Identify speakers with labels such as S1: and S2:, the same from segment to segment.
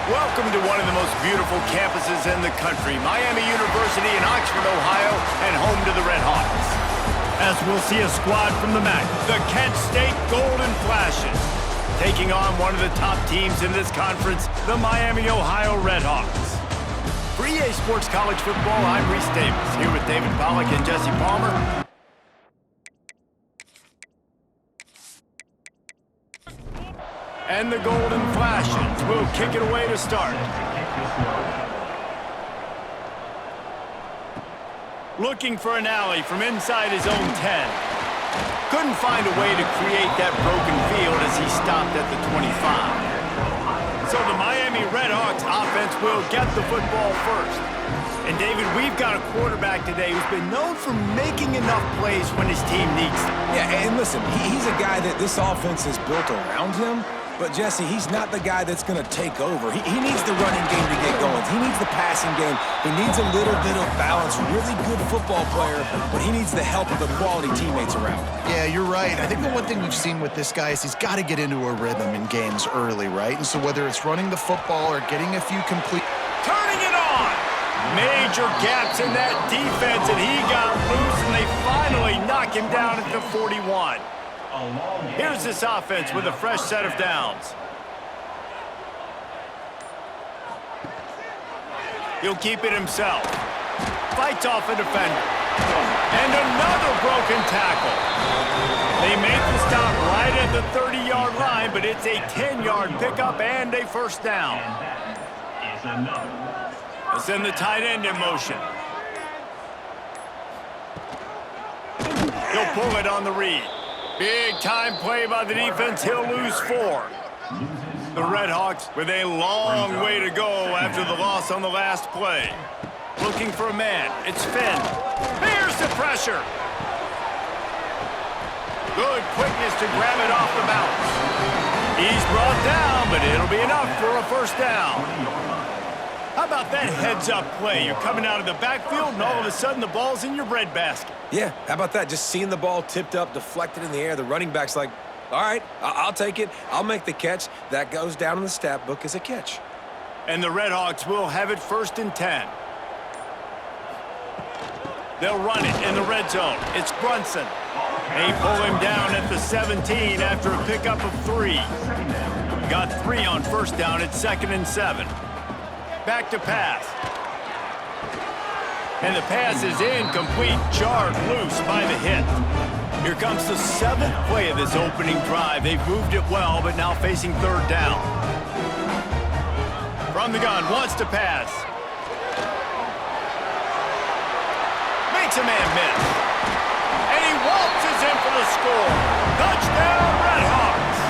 S1: Welcome to one of the most beautiful campuses in the country, Miami University in Oxford, Ohio, and home to the Red Hawks. As we'll see a squad from the MAC, the Kent State Golden Flashes, taking on one of the top teams in this conference, the Miami, Ohio Red Hawks. For EA Sports College Football, I'm Reese Davis, here with David Pollack and Jesse Palmer. And the Golden Flashes will kick it away to start. Looking for an alley from inside his own 10. Couldn't find a way to create that broken field as he stopped at the 25. So the Miami Red Hawks offense will get the football first. And David, we've got a quarterback today who's been known for making enough plays when his team needs them.
S2: Yeah, and listen, he's a guy that this offense is built around him. But, Jesse, he's not the guy that's going to take over. He needs the running game to get going. He needs the passing game. He needs a little bit of balance. Really good football player, but he needs the help of the quality teammates around him.
S3: Yeah, you're right. I think the one thing we've seen with this guy is he's got to get into a rhythm in games early, right? And so whether it's running the football or getting a few complete...
S1: Turning it on! Major gaps in that defense, and he got loose, and they finally knock him down at the 41. Here's this offense with a fresh set of downs. He'll keep it himself. Fights off a defender. And another broken tackle. They make the stop right at the 30-yard line, but it's a 10-yard pickup and a first down. They send the tight end in motion. He'll pull it on the read. Big-time play by the defense. He'll lose 4. The Red Hawks with a long way to go after the loss on the last play. Looking for a man. It's Finn. Here's the pressure. Good quickness to grab it off the bounce. He's brought down, but it'll be enough for a first down. How about that heads-up play? You're coming out of the backfield, and all of a sudden the ball's in your breadbasket.
S2: Yeah, how about that? Just seeing the ball tipped up, deflected in the air. The running back's like, all right, I'll take it. I'll make the catch. That goes down in the stat book as a catch.
S1: And the Red Hawks will have it 1st and 10. They'll run it in the red zone. It's Brunson. They pull him down at the 17 after a pickup of 3. Got 3 on first down. It's 2nd and 7. Back to pass. And the pass is incomplete, jarred loose by the hit. Here comes the 7th play of this opening drive. They've moved it well, but now facing 3rd down. From the gun, wants to pass. Makes a man miss. And he waltzes in for the score. Touchdown, Red Hawks.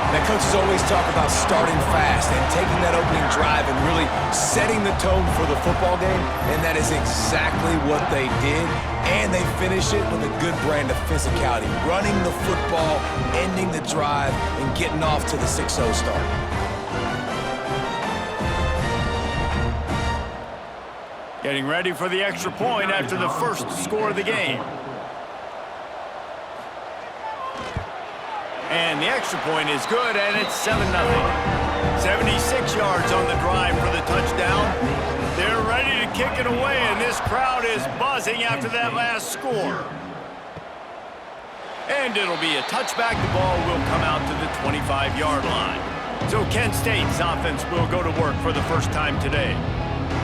S2: Now, coaches always talk about starting fast and taking that opening drive and really setting the tone for the football game, and that is exactly what they did, and they finish it with a good brand of physicality, running the football, ending the drive, and getting off to the 6-0 start.
S1: Getting ready for the extra point after the first score of the game. And the extra point is good, and it's 7-0. 76 yards on the drive for the touchdown. They're ready to kick it away, and this crowd is buzzing after that last score. And it'll be a touchback. The ball will come out to the 25-yard line. So Kent State's offense will go to work for the first time today.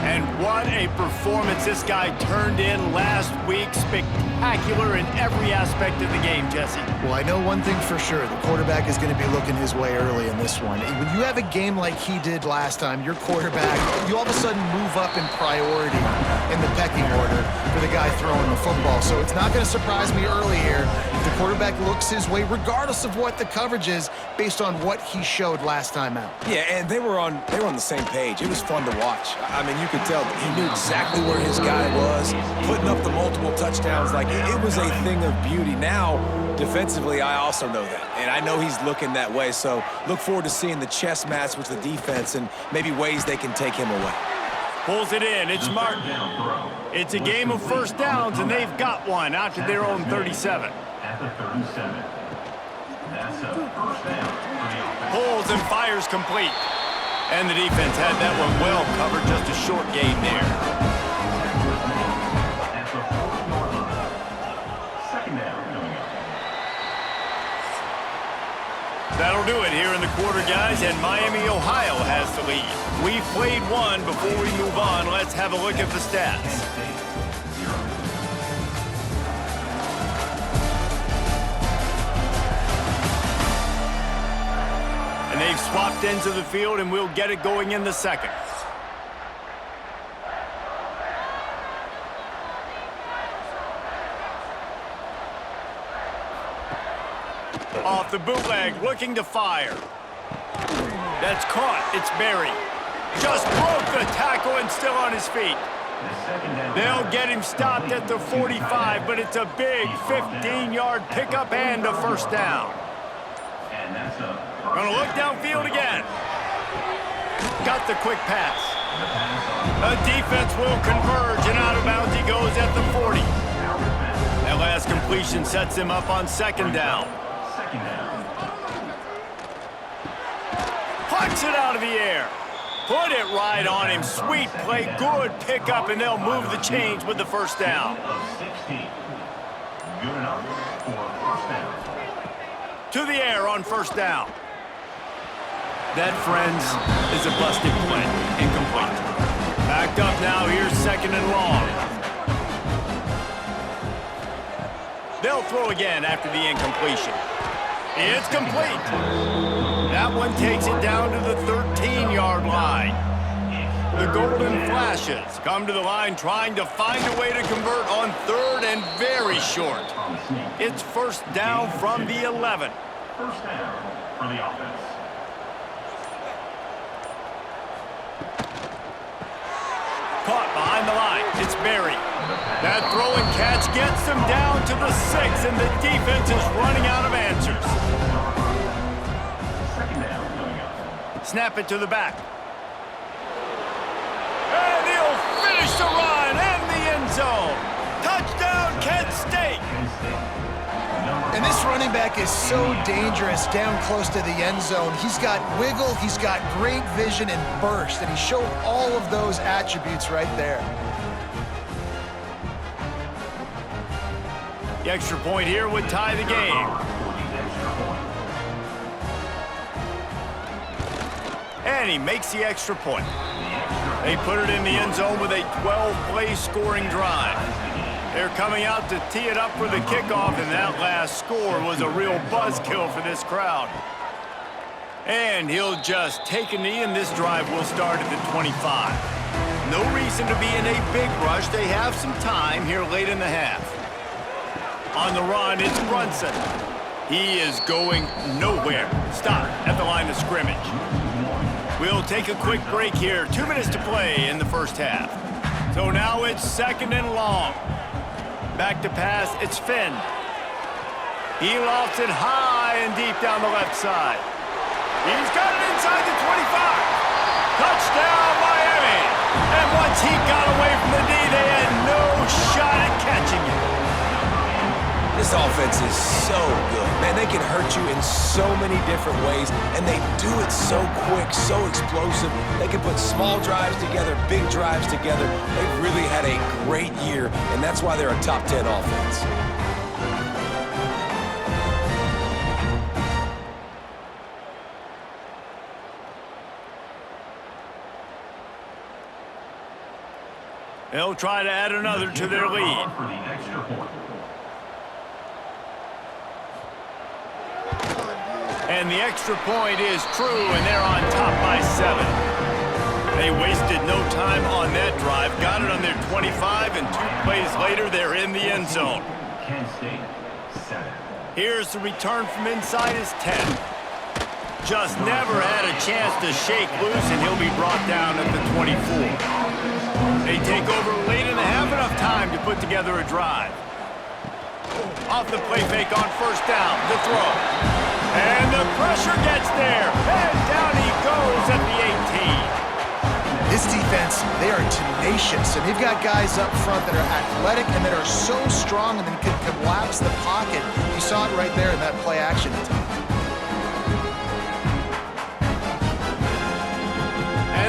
S1: And what a performance this guy turned in last week. Spectacular in every aspect of the game, Jesse.
S3: Well, I know one thing for sure. The quarterback is going to be looking his way early in this one. When you have a game like he did last time, your quarterback, you all of a sudden move up in priority in the pecking order for the guy throwing the football. So it's not going to surprise me early here if the quarterback looks his way, regardless of what the coverage is, based on what he showed last time out.
S2: Yeah, and they were on the same page. It was fun to watch. I mean, you could tell that he knew exactly where his guy was, putting up the multiple touchdowns. Like, it was a thing of beauty. Now, defensively, I also know that, and I know he's looking that way. So look forward to seeing the chess match with the defense and maybe ways they can take him away.
S1: Pulls it in. It's Martin. It's a game of first downs, and they've got one out to their own 37. At the 37. That's a first down. Pulls and fires complete. And the defense had that one well covered, just a short gain there. That'll do it here in the quarter, guys, and Miami, Ohio has the lead. We've played one. Before we move on, let's have a look at the stats. And they've swapped ends of the field, and we'll get it going in the second. Off the bootleg, looking to fire. That's caught. It's Berry. Just broke the tackle and still on his feet. They'll get him stopped at the 45, but it's a big 15-yard pickup and a first down. Gonna look downfield again. Got the quick pass. The defense will converge, and out of bounds he goes at the 40. That last completion sets him up on second down. Punch it out of the air. Put it right on him. Sweet play, good pickup, and they'll move the chains with the first down. To the air on first down. That, friends, is a busted play. Incomplete. Backed up now. Here's second and long. They'll throw again after the incompletion. It's complete. That one takes it down to the 13-yard line. The Golden Flashes come to the line trying to find a way to convert on third and very short. It's first down from the 11.
S4: First down for the offense.
S1: Caught behind the line. It's Berry. That throw and catch gets them down to the 6, and the defense is running out of answers. Snap it to the back. And he'll finish the run and the end zone. Touchdown, Kent State.
S3: And this running back is so dangerous down close to the end zone. He's got wiggle, he's got great vision and burst, and he showed all of those attributes right there.
S1: The extra point here would tie the game. And he makes the extra point. They put it in the end zone with a 12-play scoring drive. They're coming out to tee it up for the kickoff, and that last score was a real buzzkill for this crowd. And he'll just take a knee, and this drive will start at the 25. No reason to be in a big rush. They have some time here late in the half. On the run, it's Brunson. He is going nowhere. Stop at the line of scrimmage. We'll take a quick break here. 2 minutes to play in the first half. So now it's second and long. Back to pass, it's Finn. He lofts it high and deep down the left side. He's got it inside the 25. Touchdown, Miami. And once he got away from the D, they had no shot at catching it.
S2: This offense is so good. Man, they can hurt you in so many different ways, and they do it so quick, so explosive. They can put small drives together, big drives together. They've really had a great year, and that's why they're a top 10 offense.
S1: They'll try to add another to their lead. And the extra point is true, and they're on top by 7. They wasted no time on that drive. Got it on their 25, and 2 plays later, they're in the end zone.
S4: Kent State, 7.
S1: Here's the return from inside his 10. Just never had a chance to shake loose, and he'll be brought down at the 24. They take over late in the half, enough time to put together a drive. Off the play fake on first down, the throw. And the pressure gets there, and down he goes at the 18.
S3: This defense, they are tenacious, and they've got guys up front that are athletic and that are so strong and can collapse the pocket. You saw it right there in that play action attempt.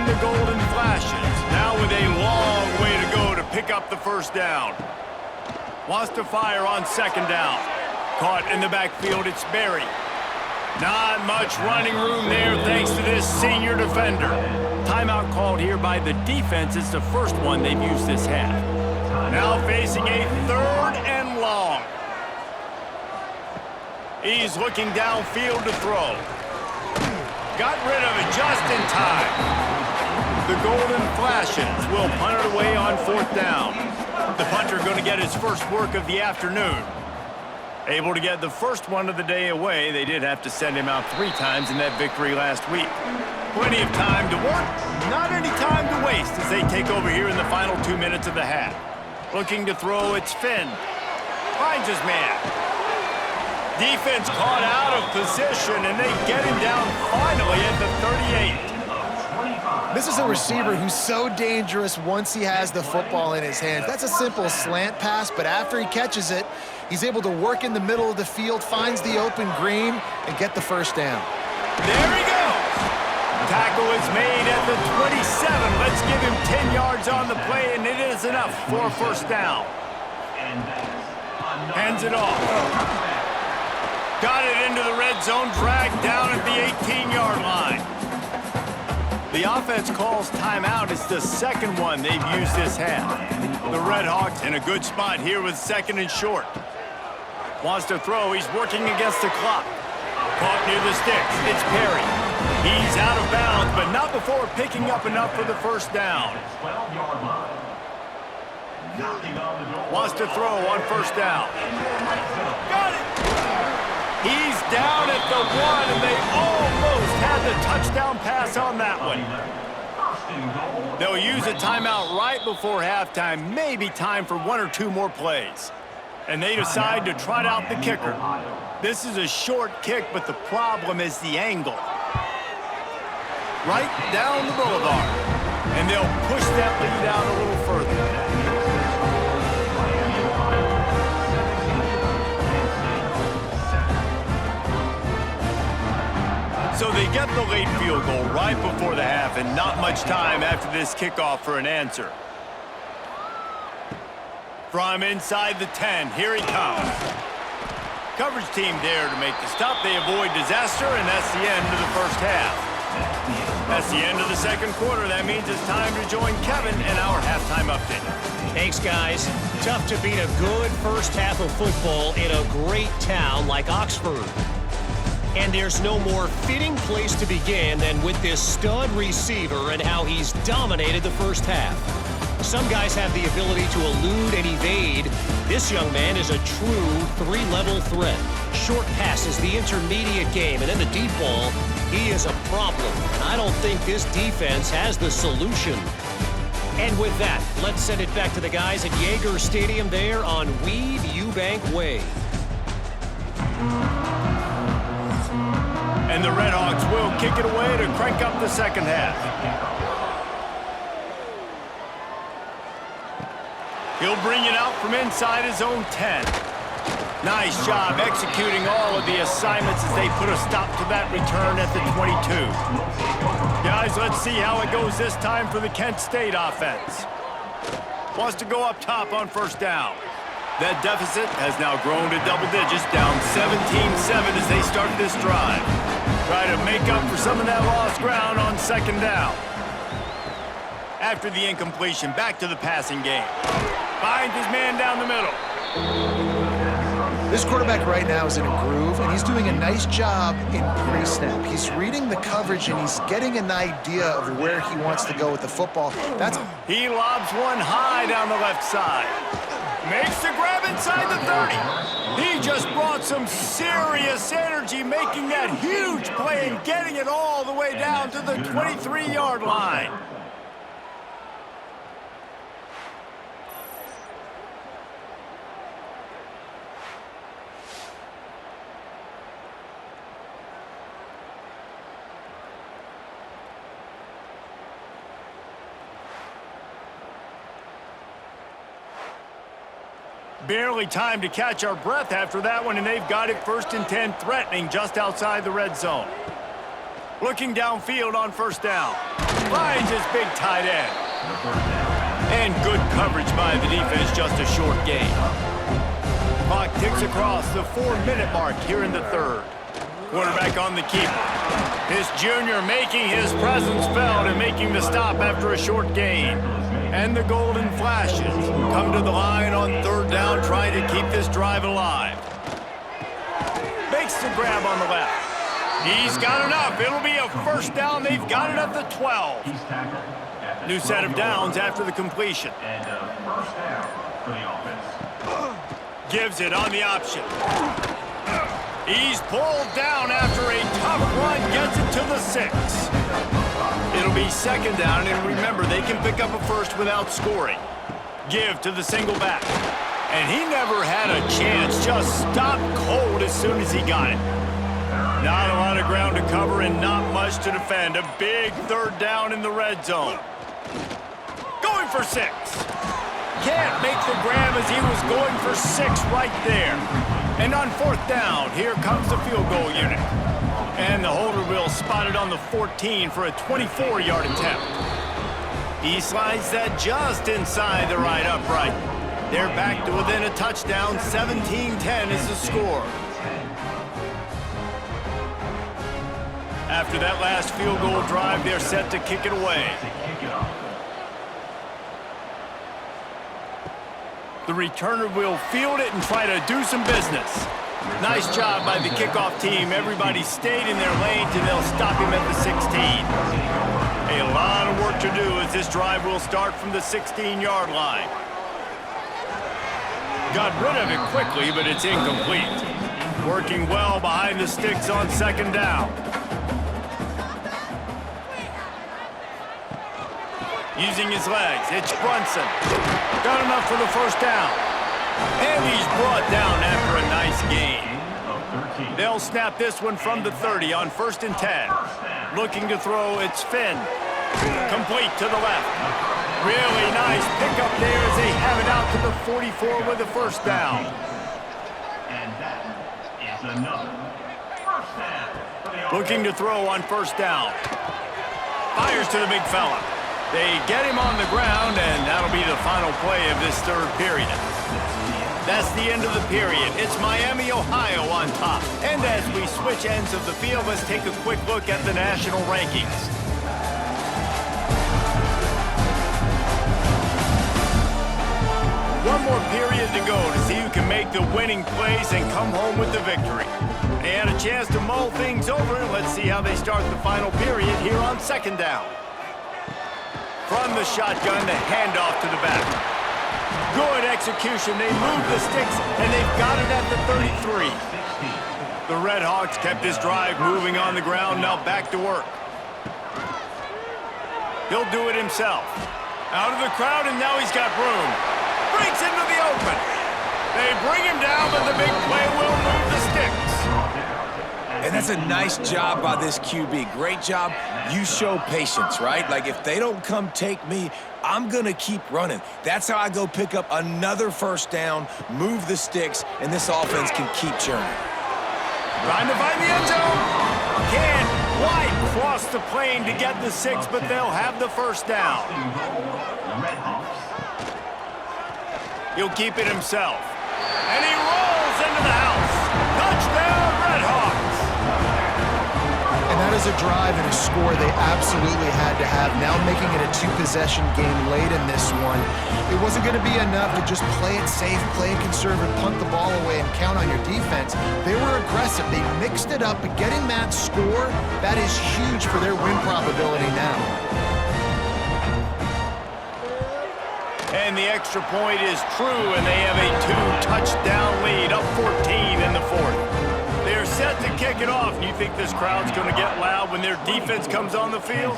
S1: and the golden flashes. Now with a long way to go to pick up the first down. Wants to fire on second down. Caught in the backfield, it's Berry. Not much running room there thanks to this senior defender. Timeout called here by the defense. It's the first one they've used this half. Now facing a third and long. He's looking downfield to throw. Got rid of it just in time. The golden flashes will punt it away on fourth down. The punter going to get his first work of the afternoon. Able to get the first one of the day away. They did have to send him out 3 times in that victory last week. Plenty of time to work, not any time to waste as they take over here in the final 2 minutes of the half. Looking to throw, it's Finn. Finds his man. Defense caught out of position, and they get him down finally at the 38.
S3: This is a receiver who's so dangerous once he has the football in his hands. That's a simple slant pass, but after he catches it, he's able to work in the middle of the field, finds the open green, and get the first down.
S1: There he goes. Tackle is made at the 27. Let's give him 10 yards on the play, and it is enough for a first down. Hands it off. Got it into the red zone, dragged down at the 18-yard line. The offense calls timeout. It's the second one they've used this half. The Redhawks in a good spot here with second and short. Wants to throw. He's working against the clock. Caught near the sticks. It's Perry. He's out of bounds, but not before picking up enough for the first down. Wants to throw on first down. Got it! He's down at the 1, and they almost had the touchdown pass on that one. They'll use a timeout right before halftime, maybe time for 1 or 2 more plays. And they decide to trot out the kicker. This is a short kick, but the problem is the angle. Right down the boulevard. And they'll push that lead out a little further. So they get the late field goal right before the half, and not much time after this kickoff for an answer. From inside the 10, here he comes. Coverage team there to make the stop. They avoid disaster, and that's the end of the first half. That's the end of the second quarter. That means it's time to join Kevin in our halftime update.
S5: Thanks, guys. Tough to beat a good first half of football in a great town like Oxford. And there's no more fitting place to begin than with this stud receiver and how he's dominated the first half. Some guys have the ability to elude and evade. This young man is a true 3-level threat. Short passes, the intermediate game, and in the deep ball, he is a problem. And I don't think this defense has the solution. And with that, let's send it back to the guys at Yager Stadium there on Weed Eubank Way.
S1: And the Redhawks will kick it away to crank up the second half. He'll bring it out from inside his own 10. Nice job executing all of the assignments as they put a stop to that return at the 22. Guys, let's see how it goes this time for the Kent State offense. Wants to go up top on first down. That deficit has now grown to double digits, down 17-7 as they start this drive. Try to make up for some of that lost ground on second down. After the incompletion, back to the passing game. Finds his man down the middle.
S3: This quarterback right now is in a groove, and he's doing a nice job in pre-snap. He's reading the coverage, and he's getting an idea of where he wants to go with the football.
S1: He lobs one high down the left side. Makes the grab inside the 30. He just brought some serious energy, making that huge play and getting it all the way down to the 23-yard line. Barely time to catch our breath after that one, and they've got it first and 10, threatening just outside the red zone. Looking downfield on first down. Finds his big tight end.
S4: The first down.
S1: And good coverage by the defense, just a short gain. Clock ticks across the 4-minute mark here in the third. Quarterback on the keeper. His junior making his presence felt and making the stop after a short gain. And the Golden Flashes come to the line on third down, trying to keep this drive alive. Makes the grab on the left. He's got enough. It'll be a first down. They've got it at the 12.
S4: He's tackled at the
S1: New set of
S4: 12-yard
S1: downs
S4: line.
S1: after the completion.
S4: And a first down for the offense.
S1: Gives it on the option. He's pulled down after a tough run, gets it to the 6. It'll be second down, and remember, they can pick up a first without scoring. Give to the single back. And he never had a chance, just stopped cold as soon as he got it. Not a lot of ground to cover and not much to defend. A big third down in the red zone. Going for 6. Can't make the grab as he was going for 6 right there. And on fourth down, here comes the field goal unit. And the holder will spot it on the 14 for a 24-yard attempt. He slides that just inside the right upright. They're back to within a touchdown. 17-10 is the score. After that last field goal drive, they're set to kick it away. The returner will field it and try to do some business. Nice job by the kickoff team. Everybody stayed in their lanes, and they'll stop him at the 16. A lot of work to do as this drive will start from the 16-yard line. Got rid of it quickly, but it's incomplete. Working well behind the sticks on second down. Using his legs, it's Brunson. Got enough for the first down. And he's brought down after a nice gain. They'll snap this one from the 30 on 1st and 10. Looking to throw, it's Finn. Complete to the left. Really nice pickup there as they have it out to the 44 with the first down.
S4: And that is another first down for the offense.
S1: Looking to throw on 1st down. Fires to the big fella. They get him on the ground, and that'll be the final play of this third period. That's the end of the period. It's Miami, Ohio on top. And as we switch ends of the field, let's take a quick look at the national rankings. One more period to go to see who can make the winning plays and come home with the victory. They had a chance to mull things over. Let's see how they start the final period here on second down. From the shotgun, the handoff to the back. Good execution. They move the sticks, and they've got it at the 33. The Red Hawks kept this drive moving on the ground, now back to work. He'll do it himself. Out of the crowd, and now he's got room. Breaks into the open. They bring him down, but the big play will move the sticks.
S2: And that's a nice job by this QB. Great job. You show patience, right? Like, if they don't come take me, I'm going to keep running. That's how I go pick up another first down, move the sticks, and this offense can keep churning.
S1: Trying to find the end zone. Can't quite cross the plane to get the 6, but they'll have the first down. He'll keep it himself. And he rolls into the house. Touchdown, Red Hawks.
S3: And that is a drive and a score they absolutely had to have. Now making it a 2-possession game late in this one. It wasn't going to be enough to just play it safe, play it conservative, punt the ball away, and count on your defense. They were aggressive. They mixed it up, but getting that score, that is huge for their win probability now.
S1: And the extra point is true, and they have a 2-touchdown lead, up 14 in the fourth. They're set to kick it off. Do you think this crowd's going to get loud when their defense comes on the field?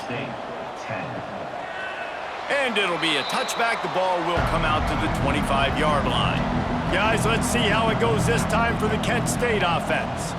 S1: And it'll be a touchback. The ball will come out to the 25-yard line. Guys, let's see how it goes this time for the Kent State offense.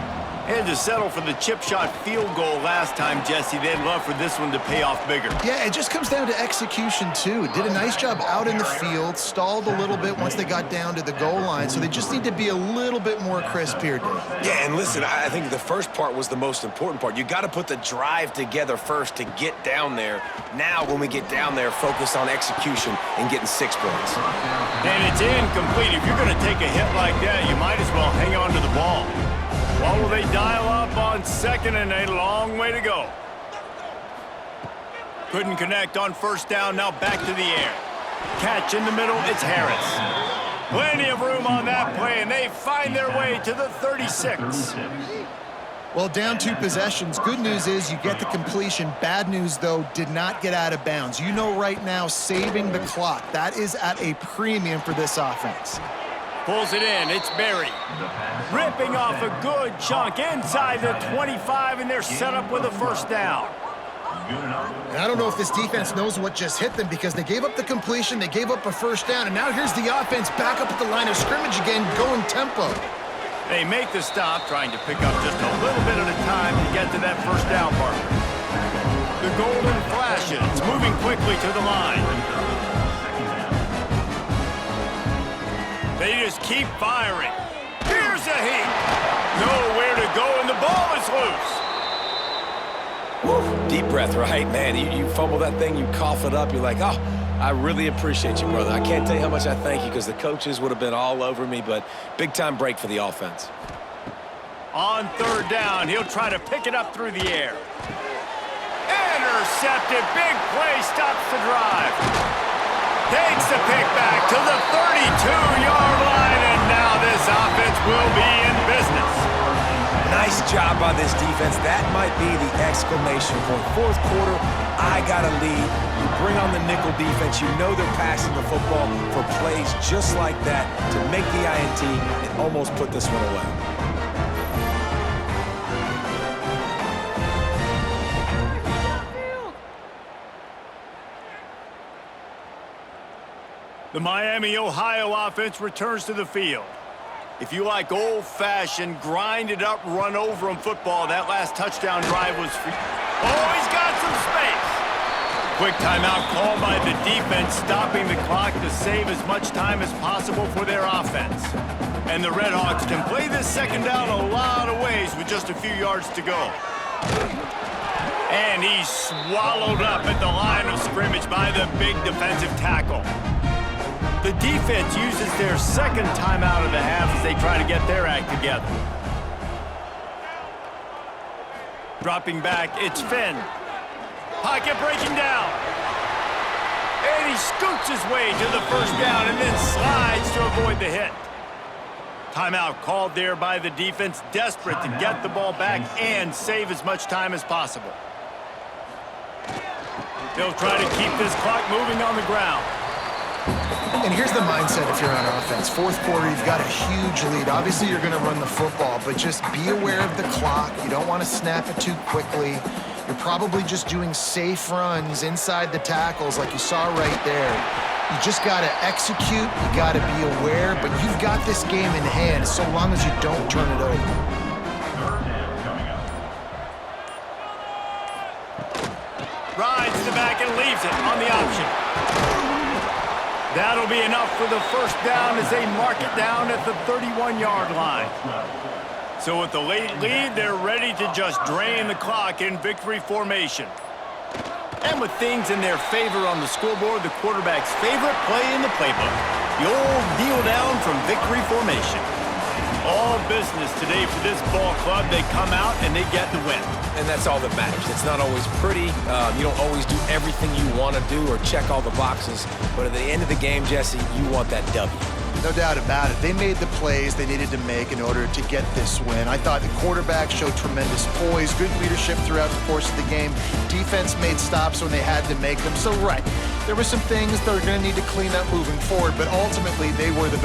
S1: And to settle for the chip shot field goal last time, Jesse, they'd love for this one to pay off bigger.
S3: Yeah, it just comes down to execution, too. Did a nice job out in the field, stalled a little bit once they got down to the goal line, so they just need to be a little bit more crisp here, Dave.
S2: Yeah, and listen, I think the first part was the most important part. You got to put the drive together first to get down there. Now, when we get down there, focus on execution and getting 6 points.
S1: And it's incomplete. If you're going to take a hit like that, you might as well hang on to the ball. What will they dial up on second, and a long way to go. Couldn't connect on first down, now back to the air. Catch in the middle, it's Harris. Plenty of room on that play, and they find their way to the 36.
S3: Well, down 2 possessions. Good news is you get the completion. Bad news, though, did not get out of bounds. You know right now, saving the clock, that is at a premium for this offense.
S1: Pulls it in, it's Berry. Ripping off a good chunk inside the 25, and they're set up with a first down.
S3: And I don't know if this defense knows what just hit them because they gave up the completion, they gave up a first down, and now here's the offense back up at the line of scrimmage again, going tempo.
S1: They make the stop, trying to pick up just a little bit at a time to get to that first down marker. The golden flashes, moving quickly to the line. They just keep firing. Here's a heat. Nowhere to go, and the ball is loose.
S2: Woo, deep breath, right? Man, you fumble that thing, you cough it up, you're like, oh, I really appreciate you, brother. I can't tell you how much I thank you because the coaches would have been all over me, but big-time break for the offense.
S1: On third down, he'll try to pick it up through the air. Intercepted. Big play stops the drive. Takes the pick back to the 32-yard line, and now this offense will be in business.
S2: Nice job by this defense. That might be the exclamation point. Fourth quarter, I got a lead. You bring on the nickel defense. You know they're passing the football for plays just like that to make the INT and almost put this one away.
S1: The Miami, Ohio offense returns to the field. If you like old-fashioned, grind-it-up, run-over-'em football, that last touchdown drive was free. Oh, he's got some space. Quick timeout called by the defense, stopping the clock to save as much time as possible for their offense. And the Red Hawks can play this second down a lot of ways with just a few yards to go. And he's swallowed up at the line of scrimmage by the big defensive tackle. The defense uses their second timeout of the half as they try to get their act together. Dropping back, it's Finn. Pocket breaking down. And he scoots his way to the first down and then slides to avoid the hit. Timeout called there by the defense, desperate to get the ball back and save as much time as possible. They'll try to keep this clock moving on the ground.
S3: And here's the mindset if you're on offense. Fourth quarter, you've got a huge lead. Obviously, you're going to run the football, but just be aware of the clock. You don't want to snap it too quickly. You're probably just doing safe runs inside the tackles like you saw right there. You just got to execute. You got to be aware, but you've got this game in hand so long as you don't turn it over.
S1: Rides the back and leaves it on the option. That'll be enough for the first down as they mark it down at the 31-yard line. So with the late lead, they're ready to just drain the clock in victory formation. And with things in their favor on the scoreboard, the quarterback's favorite play in the playbook, the old kneel down from victory formation. All business today for this ball club. They come out and they get the win.
S2: And that's all that matters. It's not always pretty. You don't always do everything you want to do or check all the boxes. But at the end of the game, Jesse, you want that W.
S3: No doubt about it. They made the plays they needed to make in order to get this win. I thought the quarterback showed tremendous poise, good leadership throughout the course of the game. Defense made stops when they had to make them. So, right, there were some things they're going to need to clean up moving forward, but ultimately they were the best.